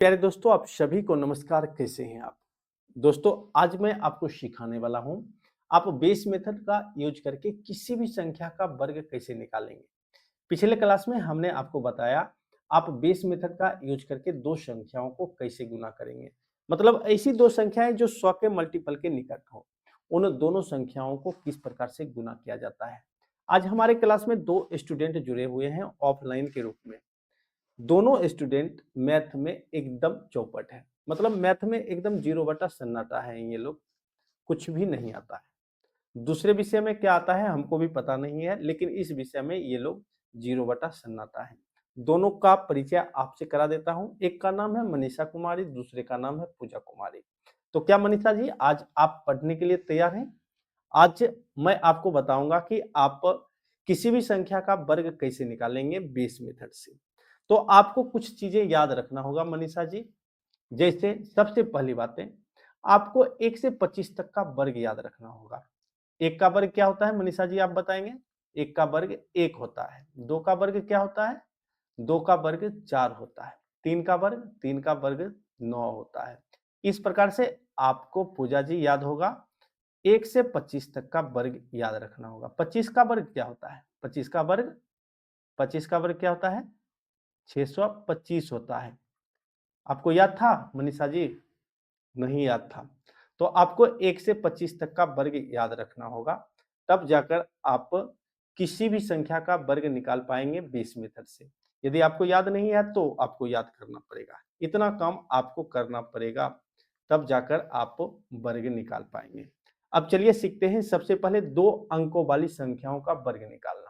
प्यारे दोस्तों, आप सभी को नमस्कार। कैसे हैं आप? दोस्तों, आज मैं आपको सिखाने वाला हूँ, आप बेस मेथड का यूज करके किसी भी संख्या का वर्ग कैसे निकालेंगे। पिछले क्लास में हमने आपको बताया, आप बेस मेथड का यूज करके दो संख्याओं को कैसे गुना करेंगे। मतलब ऐसी दो संख्याएं जो 100 के मल्टीपल के निकट हो, उन दोनों संख्याओं को किस प्रकार से गुना किया जाता है। आज हमारे क्लास में दो स्टूडेंट जुड़े हुए हैं ऑफलाइन के रूप में। दोनों स्टूडेंट मैथ में एकदम चौपट है। मतलब मैथ में एकदम जीरो बटा सन्नाटा है। ये लोग कुछ भी नहीं आता है। दूसरे विषय में क्या आता है हमको भी पता नहीं है, लेकिन इस विषय में ये लोग जीरो बटा सन्नाटा है। दोनों का परिचय आपसे करा देता हूं। एक का नाम है मनीषा कुमारी, दूसरे का नाम है पूजा कुमारी। तो क्या मनीषा जी, आज आप पढ़ने के लिए तैयार हैं? आज मैं आपको बताऊंगा कि आप किसी भी संख्या का वर्ग कैसे निकालेंगे बेस मेथड से। तो आपको कुछ चीजें याद रखना होगा मनीषा जी। जैसे सबसे पहली बातें, आपको 1 से 25 तक का वर्ग याद रखना होगा। 1 का वर्ग क्या होता है मनीषा जी, आप बताएंगे? 1 का वर्ग 1 होता है। 2 का वर्ग क्या होता है? 2 का वर्ग 4 होता है। 3 का वर्ग 9 होता है। इस प्रकार से आपको पूजा जी याद होगा। 1 से 25 तक का वर्ग याद रखना होगा। 25 का वर्ग क्या होता है? 25 का वर्ग क्या होता है? 625 होता है। आपको याद था मनीषा जी? नहीं याद था। तो आपको 1 से 25 तक का वर्ग याद रखना होगा, तब जाकर आप किसी भी संख्या का वर्ग निकाल पाएंगे बेस मेथड से। यदि आपको याद नहीं है तो आपको याद करना पड़ेगा। इतना काम आपको करना पड़ेगा, तब जाकर आप वर्ग निकाल पाएंगे। अब चलिए सीखते हैं। सबसे पहले दो अंकों वाली संख्याओं का वर्ग निकालना।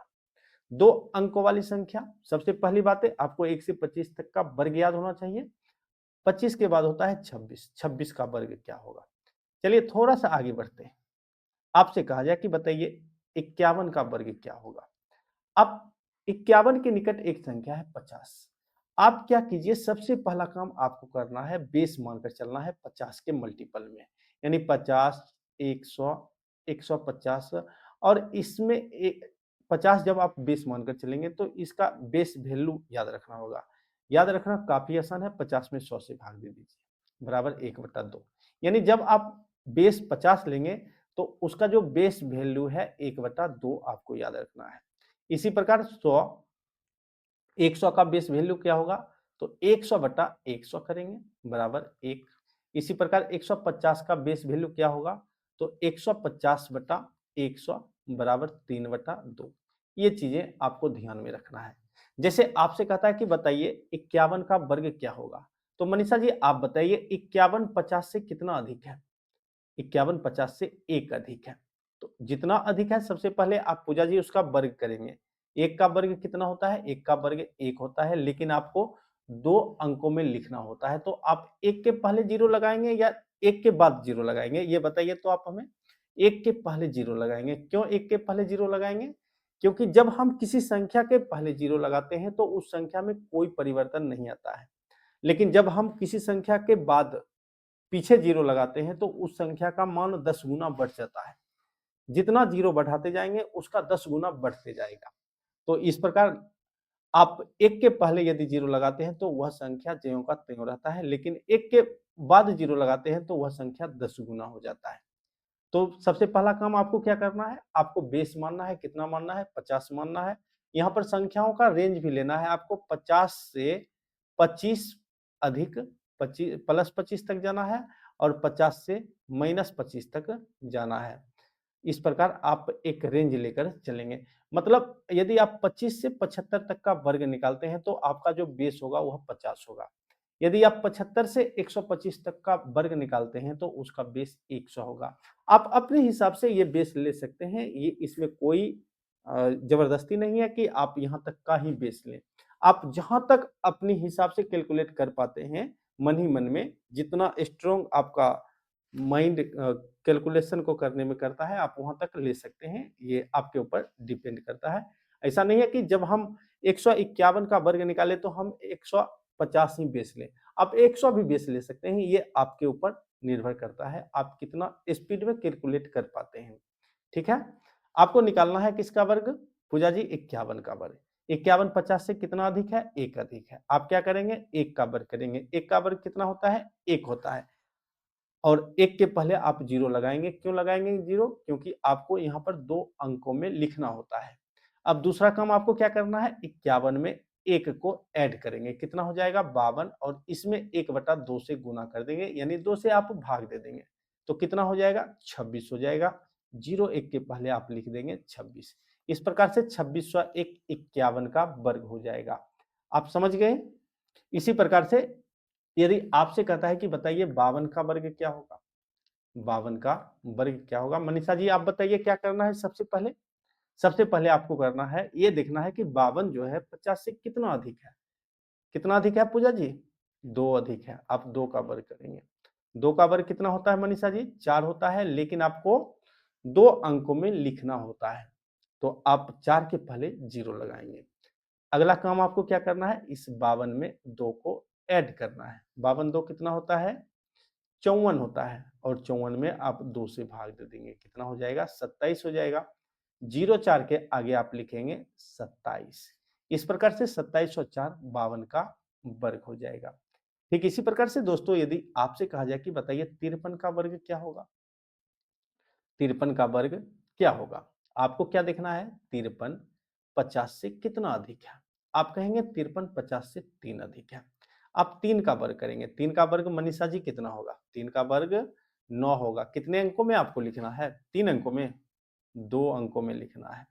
दो अंकों वाली संख्या, सबसे पहली बात है आपको 1 से 25 तक का वर्ग याद होना चाहिए। 25 के बाद होता है 26। 26 का वर्ग क्या होगा? चलिए थोड़ा सा आगे बढ़ते हैं। आपसे कहा जाए कि बताइए 51 का वर्ग क्या होगा? अब 51 के निकट एक संख्या है 50। आप क्या कीजिए, सबसे पहला काम आपको करना है, बेस मानकर चलना है 50 के मल्टीपल में। यानी 50, 100, 150। और इसमें 50 जब आप बेस मानकर चलेंगे तो इसका बेस वैल्यू याद रखना होगा। याद रखना काफी आसान है। 50 में 100 से भाग दे दीजिए, बराबर 1/2। यानी जब आप बेस 50 लेंगे तो उसका जो बेस वैल्यू है 1/2 आपको याद रखना है। इसी प्रकार 100 का बेस वैल्यू क्या होगा? तो 100 बटा 100 करेंगे, बराबर 1। इसी प्रकार 150 का बेस वैल्यू क्या होगा? तो 150 बटा 100 बराबर 3/2। ये चीजें आपको ध्यान में रखना है। जैसे आपसे कहता है कि बताइए 51 का वर्ग क्या होगा? तो मनीषा जी आप बताइए 51 50 से कितना अधिक है? 51 50 से 1 अधिक है। तो जितना अधिक है सबसे पहले आप पूजा जी उसका वर्ग करेंगे। 1 का वर्ग कितना होता है? 1 का वर्ग 1 होता है, लेकिन आपको 2 अंकों में लिखना होता है। तो आप 1 के पहले 0 लगाएँगे या 1 के बाद 0 लगाएँगे? ये बताइए तो आप हमें। 1 के पहले 0 लगाएँगे। क्यों 1 के पहले 0 लगाएँगे? क्योंकि जब हम किसी संख्या के पहले 0 लगाते हैं तो उस संख्या में कोई परिवर्तन नहीं आता है। लेकिन जब हम किसी संख्या के बाद पीछे 0 लगाते हैं तो उस संख्या का मान 10 गुना बढ़ जाता है। जितना 0 बढ़ाते जाएँगे उसका 10 गुना बढ़ते जाएगा। तो इस प्रकार आप 1 के पहले यदि 0 लगाते हैं तो वह संख्या ज्यों का त्यों रहता है, लेकिन 1 के बाद 0 लगाते हैं तो वह संख्या 10 गुना हो जाता है। तो सबसे पहला काम आपको क्या करना है? आपको बेस मानना है। कितना मानना है? 50 मानना है। यहाँ पर संख्याओं का रेंज भी लेना है आपको। 50 से 25 अधिक 25 प्लस 25 तक जाना है और 50 से माइनस 25 तक जाना है। इस प्रकार आप एक रेंज लेकर चलेंगे। मतलब यदि आप 25 से 75 तक का वर्ग निकालते हैं तो आपका जो बेस होगा वह 50 होगा। यदि आप 75 से 125 तक का वर्ग निकालते हैं तो उसका बेस 100 होगा। आप अपने हिसाब से ये बेस ले सकते हैं। ये इसमें कोई जबरदस्ती नहीं है कि आप यहाँ तक का ही बेस लें। आप जहाँ तक अपने हिसाब से कैलकुलेट कर पाते हैं, मन ही मन में जितना स्ट्रॉन्ग आपका माइंड कैलकुलेशन को करने में करता है, आप वहाँ तक ले सकते हैं। ये आपके ऊपर डिपेंड करता है। ऐसा नहीं है कि जब हम 151 का वर्ग निकालें तो हम 150 ही बेस लें। आप 100 भी बेस ले सकते हैं। ये आपके ऊपर निर्भर करता है, आप कितना स्पीड में कैलकुलेट कर पाते हैं। ठीक है? आपको निकालना है किसका वर्ग? पूजा जी 51 का वर्ग। 51 50 से कितना अधिक है? 1 अधिक है। आप क्या करेंगे? 1 का वर्ग करेंगे। 1 का वर्ग कितना होता है? 1 होता है। और 1 के पहले आप 0 लगाएंगे। क्यों लगाएंगे 0? क्योंकि आपको यहाँ पर 2 अंकों में लिखना होता है। अब दूसरा काम आपको क्या करना है? 51 में 1 को ऐड करेंगे। कितना हो जाएगा? 52 और इसमें 1/2 से गुना कर देंगे, यानी 2 से आप भाग दे देंगे। तो कितना हो जाएगा? 26 हो जाएगा। 0 1 के पहले आप लिख देंगे 26। इस प्रकार से 26वां 1 51 का वर्ग हो जाएगा। आप समझ गए? इसी प्रकार से यदि आपसे कहता है कि बताइए 52 का वर्ग क्या होगा? 52 का वर्ग क्या होगा? मनीषा जी आप बताइए क्या करना है सबसे पहले? सबसे पहले आपको करना है, ये देखना है कि 52 जो है 50 से कितना अधिक है? कितना अधिक है पूजा जी? 2 अधिक है। आप 2 का वर्ग करेंगे। 2 का वर्ग कितना होता है मनीषा जी? 4 होता है, लेकिन आपको 2 अंकों में लिखना होता है। तो आप 4 के पहले 0 लगाएंगे। अगला काम आपको क्या करना है? इस 52 में 2 को ऐड करना है। 52 2 कितना होता है? 54 होता है, और 54 में आप 2 से भाग दे देंगे। कितना हो जाएगा? 27 हो जाएगा। 0 4 के आगे आप लिखेंगे 27। इस प्रकार से 27 और 4 52 का वर्ग हो जाएगा। ठीक इसी प्रकार से दोस्तों यदि आपसे कहा जाए कि बताइए 53 का वर्ग क्या होगा? 53 का वर्ग क्या होगा? आपको क्या देखना है? 53 50 से कितना अधिक है? आप कहेंगे 53 50 से 3 अधिक है। आप 3 का वर्ग करेंगे। 3 का वर्ग मनीषा जी कितना होगा? 3 का वर्ग 9 होगा। कितने अंकों में आपको लिखना है? 3 अंकों में? 2 अंकों में लिखना है।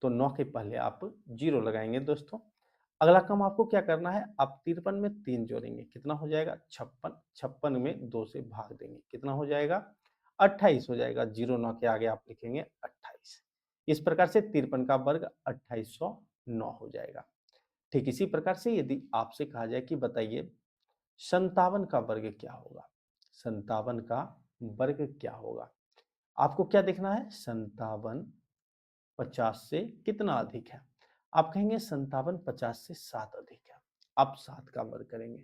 तो 9 के पहले आप 0 लगाएंगे दोस्तों। अगला काम आपको क्या करना है? आप 53 में 3 जोड़ेंगे। कितना हो जाएगा? 56। 56 में 2 से भाग देंगे। कितना हो जाएगा? 28 हो जाएगा। 0 9 के आगे आप लिखेंगे 28। इस प्रकार से 53 का वर्ग 2809 हो जाएगा। ठीक इसी प्रकार से यदि आपसे कहा जाए कि बताइए 57 का वर्ग क्या होगा? 57 का वर्ग क्या होगा? आपको क्या देखना है? 57 50 से कितना अधिक है? आप कहेंगे 57 50 से 7 अधिक है। आप 7 का वर्ग करेंगे।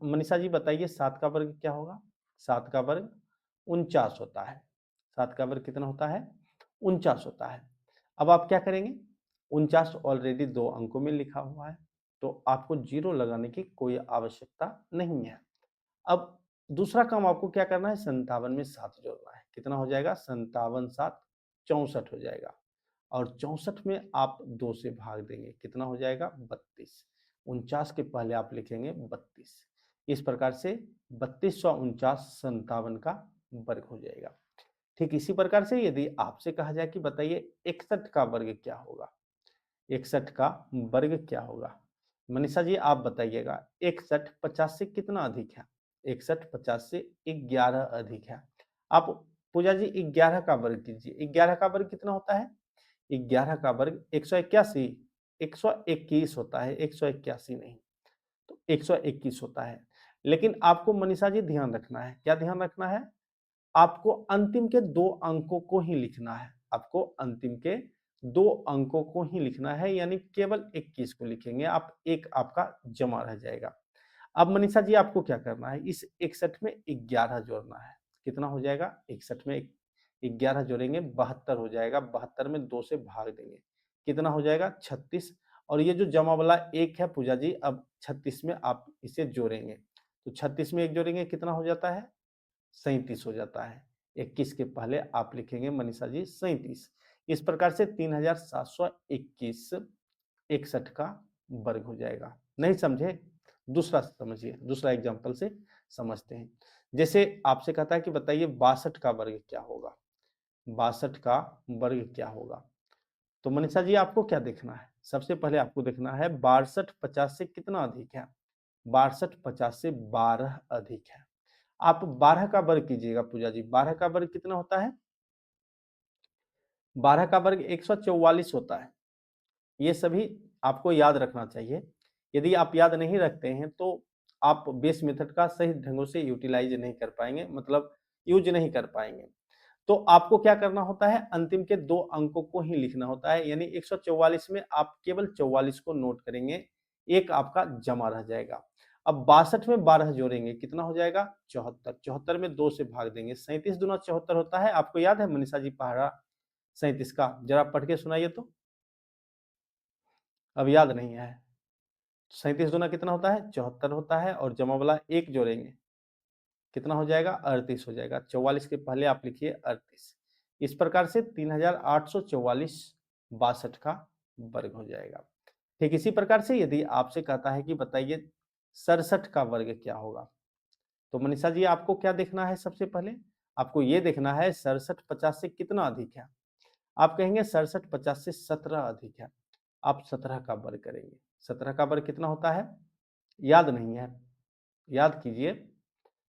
मनीषा जी बताइए 7 का वर्ग क्या होगा? 7 का वर्ग 49 होता है। 7 का वर्ग कितना होता है? 49 होता है। अब आप क्या करेंगे? 49 ऑलरेडी 2 अंकों में लिखा हुआ है, तो आपको 0 लगाने की कोई आवश्यकता नहीं है। अब दूसरा काम आपको क्या करना है? 57 में 7 जोड़ना है। कितना हो जाएगा? 57 7 64 हो जाएगा। और 64 में आप 2 से भाग देंगे। कितना हो जाएगा? 32। 49 के पहले आप लिखेंगे 32। इस प्रकार से 32 49 57 का वर्ग हो जाएगा। ठीक इसी प्रकार से यदि आपसे कहा जाए कि बताइए 61 का वर्ग क्या होगा? 61 का वर्ग क्या होगा? मनीषा जी आप बताइएगा। 61 50 से कितना अधिक है? 61 50 से 11 अधिक है। आप पूजा जी 11 का वर्ग कीजिए। 11 का वर्ग कितना होता है? 11 का वर्ग 181, 121 होता है, 181 नहीं। तो 121 होता है। लेकिन आपको मनीषा जी ध्यान रखना है। क्या ध्यान रखना है? आपको अंतिम के 2 अंकों को ही लिखना है। आपको अंतिम के 2 अंकों को ही लिखना है, यानी केवल 21 को लिखेंगे आप, 1 आपका जमा रह जाएगा। अब मनीषा जी आपको क्या करना है? इस 61 में 11 जोड़ना है। कितना हो जाएगा? 61 में 11 जोड़ेंगे 72 हो जाएगा। 72 में 2 से भाग देंगे। कितना हो जाएगा? 36। और ये जो जमा वाला 1 है पूजा जी, अब 36 में आप इसे जोड़ेंगे। तो 36 में 1 जोड़ेंगे कितना हो जाता है? 37 हो जाता है। 21 के पहले आप लिखेंगे मनीषा जी 37। इस प्रकार से 3721 61 का वर्ग हो जाएगा। नहीं समझे? दूसरा समझिए, दूसरा एग्जांपल से समझते हैं। जैसे आपसे कहता है कि बताइए 62 का वर्ग क्या होगा? 62 का वर्ग क्या होगा? तो मनीषा जी आपको क्या देखना है? सबसे पहले आपको देखना है 62 50 से कितना अधिक है? 62 50 से 12 अधिक है। आप 12 का वर्ग कीजिएगा पूजा जी। 12 का वर्ग कितना होता है? 12 का वर्ग 144 होता है। ये सभी आपको याद रखना चाहिए। यदि आप याद नहीं रखते हैं तो आप बेस मेथड का सही ढंगों से यूटिलाइज नहीं कर पाएंगे, मतलब यूज नहीं कर पाएंगे। तो आपको क्या करना होता है? अंतिम के 2 अंकों को ही लिखना होता है, यानी 144 में आप केवल 44 को नोट करेंगे, 1 आपका जमा रह जाएगा। अब 62 में 12 जोड़ेंगे, कितना हो जाएगा? 74। 74 में 2 से भाग देंगे। 37 दूना 74 होता है। आपको याद है मनीषा जी पहाड़ा 37 का? जरा पढ़ के सुनाइए तो। अब याद नहीं है। 37 दूना कितना होता है? 74 होता है और जमा वाला 1 जोड़ेंगे, कितना हो जाएगा? 38 हो जाएगा। 44 के पहले आप लिखिए 38। इस प्रकार से 3844 62 का वर्ग हो जाएगा। ठीक इसी प्रकार से यदि आपसे कहता है कि बताइए 67 का वर्ग क्या होगा? तो मनीषा जी आपको क्या देखना है सबसे पहले? आपको ये देखना है 67 50 से कितना अधिक है? आप कहेंगे 67 50 से 17 अधिक है। आप 17 का वर्ग करेंगे। 17 का वर्ग कितना होता है? याद नहीं है? याद कीजिए।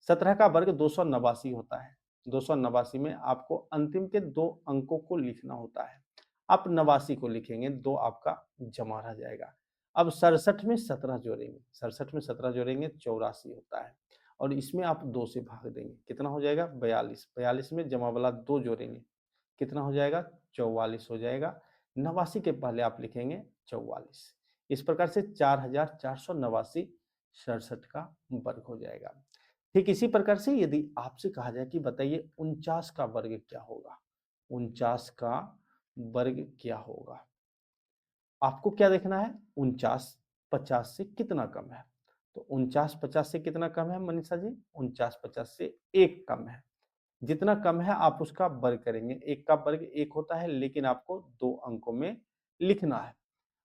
17 का वर्ग 289 होता है। 289 में आपको अंतिम के 2 अंकों को लिखना होता है। आप 89 को लिखेंगे, 2 आपका जमा रह जाएगा। अब 67 में 17 जोड़ेंगे, 67 में 17 जोड़ेंगे 84 होता है और इसमें आप 2 से भाग देंगे, कितना हो जाएगा? 42। 42 में जमा वाला 2 जोड़ेंगे, कितना हो जाएगा? 44 हो जाएगा। 89 के पहले आप लिखेंगे 44। इस प्रकार से 4489 67 का वर्ग हो जाएगा। ठीक इसी प्रकार से यदि आपसे कहा जाए कि बताइए 49 का वर्ग क्या होगा? 49 का वर्ग क्या होगा? आपको क्या देखना है? 49 50 से कितना कम है? तो 49 50 से कितना कम है मनीषा जी? 49 50 से 1 कम है। जितना कम है आप उसका वर्ग करेंगे। 1 का वर्ग 1 होता है लेकिन आपको 2 अंकों में लिखना है।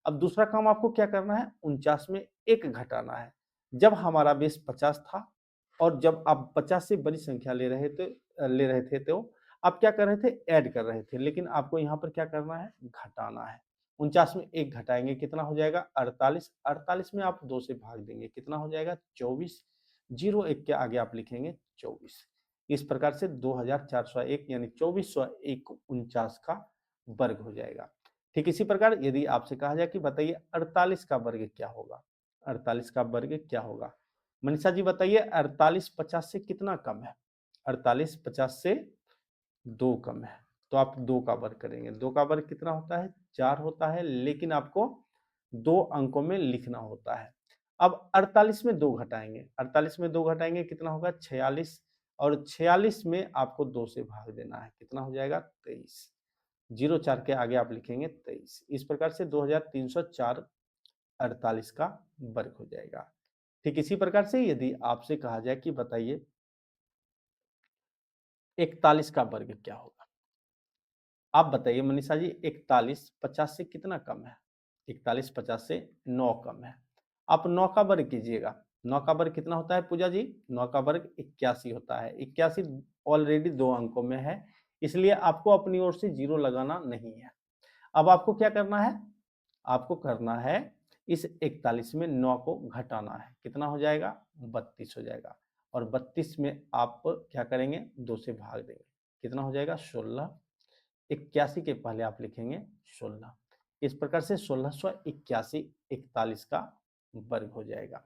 अब दूसरा काम आपको क्या करना है? 49 में 1 घटाना है। जब हमारा बेस 50 था और जब आप 50 से बड़ी संख्या ले रहे थे तो आप क्या कर रहे थे? ऐड कर रहे थे, लेकिन आपको यहाँ पर क्या करना है? घटाना है। 49 में 1 घटाएंगे, कितना हो जाएगा? 48। 48 में आप 2 से भाग देंगे, कितना हो जाएगा? 24। 01 के आगे आप लिखेंगे 24। इस प्रकार से 2401 यानी 2401 49 का वर्ग हो जाएगा। ठीक इसी प्रकार यदि आपसे कहा जाए कि बताइए 48 का वर्ग क्या होगा? 48 का वर्ग क्या होगा? मनीषा जी बताइए 48 50 से कितना कम है? 48 50 से 2 कम है। तो आप 2 का वर्ग करेंगे। 2 का वर्ग कितना होता है? 4 होता है, लेकिन आपको 2 अंकों में लिखना होता है। अब 48 में 2 घटाएंगे। 48 में 2 घटाएंगे कितना होगा? 46 और 46 में आपको 2 से भाग देना है, कितना हो जाएगा? 23। 04 के आगे आप लिखेंगे 23। इस प्रकार से 2304 48 का वर्ग हो जाएगा। ठीक इसी प्रकार से यदि आपसे कहा जाए कि बताइए 41 का वर्ग क्या होगा? आप बताइए मनीषा जी 41 50 से कितना कम है? 41 50 से 9 कम है। आप 9 का वर्ग कीजिएगा। 9 का वर्ग कितना होता है पूजा जी? 9 का वर्ग 81 होता है। 81 ऑलरेडी 2 अंकों में है, इसलिए आपको अपनी ओर से 0 लगाना नहीं है। अब आपको क्या करना है? आपको करना है इस 41 में 9 को घटाना है, कितना हो जाएगा? 32 हो जाएगा और 32 में आप क्या करेंगे? 2 से भाग देंगे, कितना हो जाएगा? 16। 81 के पहले आप लिखेंगे 16। इस प्रकार से 1681 41 का वर्ग हो जाएगा।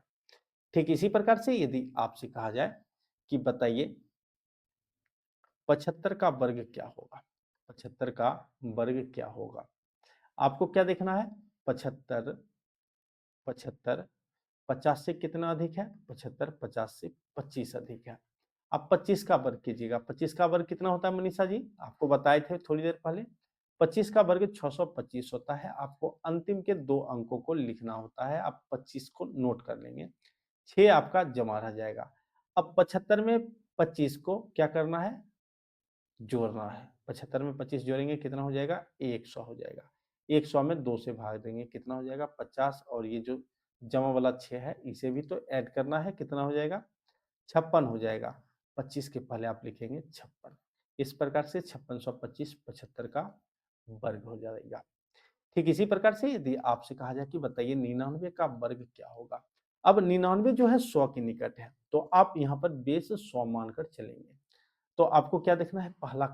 ठीक इसी प्रकार से यदि आपसे कहा जाए कि बताइए 75 का वर्ग क्या होगा? 75 का वर्ग क्या होगा? आपको क्या देखना है? 75 75 50 से कितना अधिक है? 75 50 से 25 अधिक है। आप 25 का वर्ग कीजिएगा। 25 का वर्ग कितना होता है मनीषा जी? आपको बताए थे थोड़ी देर पहले। 25 का वर्ग 625 होता है। आपको अंतिम के 2 अंकों को लिखना होता है। आप 25 को नोट कर लेंगे। 6 आपका जमा रह जाएगा। अब 75 में 25 को क्या करना है? जोड़ना है। 75 में 25 जोड़ेंगे, कितना हो जाएगा? 100 हो जाएगा। 100 में 2 से भाग देंगे, कितना हो जाएगा? 50 और ये जो जमा वाला 6 है इसे भी तो ऐड करना है, कितना हो जाएगा? 56 हो जाएगा। 25 के पहले आप लिखेंगे 56। इस प्रकार से 5625 75 का वर्ग हो जाएगा। ठीक इसी प्रकार से यदि आपसे कहा जाए कि बताइए 99 का वर्ग क्या होगा? अब 99 जो है 100 के निकट है, तो आप यहाँ पर बेस 100 मानकर चलेंगे। तो आपको क्या देखना है? पहला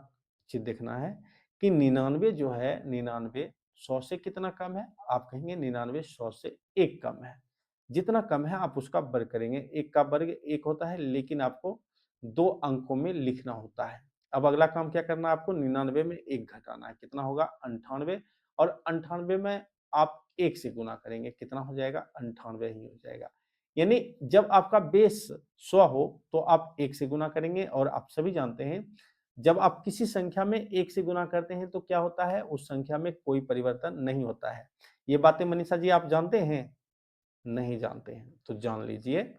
चीज देखना है कि 99 जो है 99 100 से कितना कम है? आप कहेंगे 99 100 से 1 कम है। जितना कम है आप उसका वर्ग करेंगे। 1 का वर्ग 1 होता है, लेकिन आपको 2 अंकों में लिखना होता है। अब अगला काम क्या करना है आपको? 99 में 1 घटाना है, कितना होगा? 98 और 98 में आप 1 से गुना करेंगे, कितना हो जाएगा? 98 ही हो जाएगा। यानी जब आपका बेस 100 हो तो आप 1 से गुना करेंगे और आप सभी जानते हैं जब आप किसी संख्या में 1 से गुना करते हैं तो क्या होता है? उस संख्या में कोई परिवर्तन नहीं होता है। ये बातें मनीषा जी आप जानते हैं? नहीं जानते हैं, तो जान लीजिए।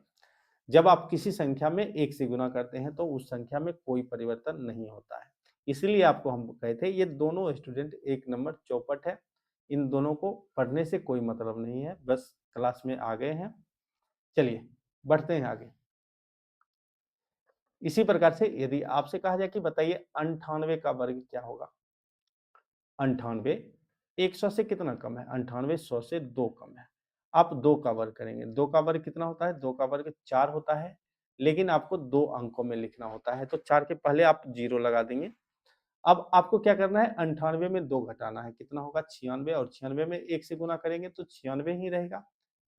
जब आप किसी संख्या में 1 से गुणा करते हैं तो उस संख्या में कोई परिवर्तन नहीं होता है। इसीलिए आपको हम कहे थे ये दोनों स्टूडेंट 1 नंबर चौपट है। इन दोनों को पढ़ने से कोई मतलब नहीं है, बस क्लास में आ गए हैं। चलिए बढ़ते हैं आगे। इसी प्रकार से यदि आपसे कहा जाए कि बताइए 98 का वर्ग क्या होगा? 98 100 से कितना कम है? 98 100 से 2 कम है। आप 2 का वर्ग करेंगे। 2 का वर्ग कितना होता है? 2 का वर्ग 4 होता है, लेकिन आपको 2 अंकों में लिखना होता है, तो 4 के पहले आप 0 लगा देंगे। अब आपको क्या करना है? 98 में 2 घटाना है, कितना होगा? 96, और 96 में 1 से गुणा करेंगे तो 96 ही रहेगा।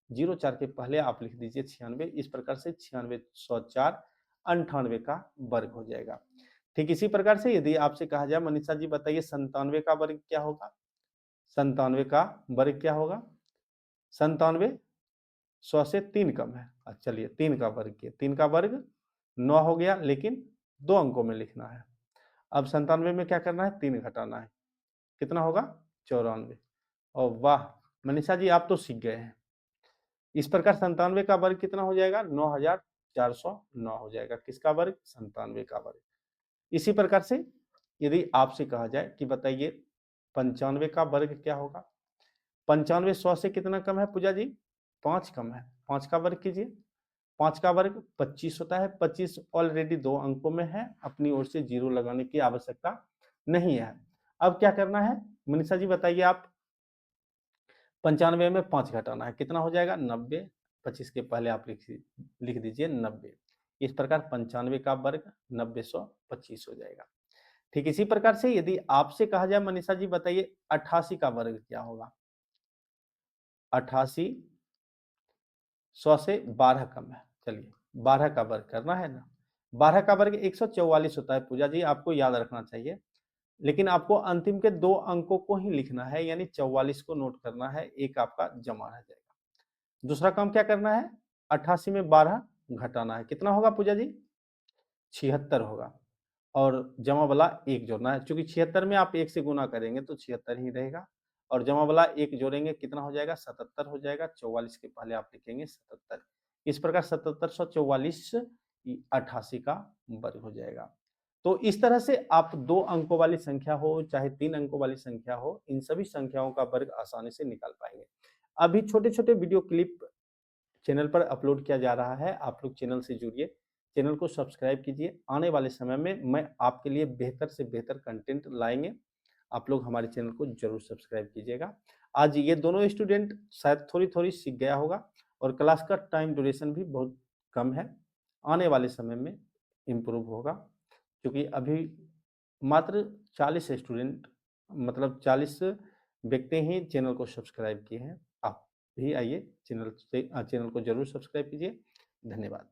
0 4 के पहले आप लिख दीजिए 96। इस प्रकार से 96 100 4 98 का वर्ग हो जाएगा। ठीक इसी प्रकार से यदि आपसे कहा जाए मनीषा जी बताइए 97 का वर्ग क्या होगा? 97 का वर्ग क्या होगा? 97 100 से 3 कम है। चलिए 3 का वर्ग किए, 3 का वर्ग 9 हो गया, लेकिन 2 अंकों में लिखना है। अब 97 में क्या करना है? 3 घटाना है, कितना होगा? 94। और वाह मनीषा जी आप तो सीख गए हैं। इस प्रकार 97 का वर्ग कितना हो जाएगा? 9409 हो जाएगा। किसका वर्ग? 97 का वर्ग। इसी प्रकार से यदि आपसे कहा जाए कि बताइए 95 का वर्ग क्या होगा? 95 100 से कितना कम है पूजा जी? 5 कम है। 5 का वर्ग कीजिए। 5 का वर्ग 25 होता है। 25 ऑलरेडी 2 अंकों में है, अपनी ओर से 0 लगाने की आवश्यकता नहीं है। अब क्या करना है मनीषा जी बताइए आप? 95 में 5 घटाना है, कितना हो जाएगा? 90। 25 के पहले आप लिख दीजिए 90। इस प्रकार 95 का वर्ग 90 100 25 हो जाएगा। ठीक इसी प्रकार से यदि आपसे कहा जाए मनीषा जी बताइए 88 का वर्ग क्या होगा? 88 100 से 12 कम है। चलिए 12 का वर्ग करना है ना। 12 का वर्ग 144 होता है पूजा जी, आपको याद रखना चाहिए। लेकिन आपको अंतिम के 2 अंकों को ही लिखना है, यानी 44 को नोट करना है, एक आपका जमा रह जाएगा। दूसरा काम क्या करना है? 88 में 12 घटाना है, कितना होगा पूजा जी? 76 होगा, और जमा वाला 1 जोड़ना है। चूंकि 76 में आप 1 से गुना करेंगे तो 76 ही रहेगा, और जमा वाला 1 जोड़ेंगे कितना हो जाएगा? 77 हो जाएगा। 44 के पहले आप लिखेंगे 77। इस प्रकार 77 144 88 का वर्ग हो जाएगा। तो इस तरह से आप 2 अंकों वाली संख्या हो चाहे 3 अंकों वाली संख्या हो, इन सभी संख्याओं का वर्ग आसानी से निकाल पाएंगे। अभी छोटे-छोटे वीडियो क्लिप चैनल पर अपलोड किया जा रहा है, आप लोग चैनल से जुड़िए, चैनल को सब्सक्राइब कीजिए। आने वाले समय में मैं आपके लिए बेहतर से बेहतर कंटेंट लाएंगे, आप लोग हमारे चैनल को जरूर सब्सक्राइब कीजिएगा। आज ये दोनों स्टूडेंट शायद थोड़ी-थोड़ी सीख गया होगा, और क्लास का टाइम ड्यूरेशन भी बहुत कम है। आने वाले समय में इम्प्रूव होगा, क्योंकि अभी मात्र 40 स्टूडेंट, मतलब 40 व्यक्ति ही चैनल को सब्सक्राइब किए हैं। आप भी आइए चैनल को जरूर सब्सक्राइब कीजिए। धन्यवाद।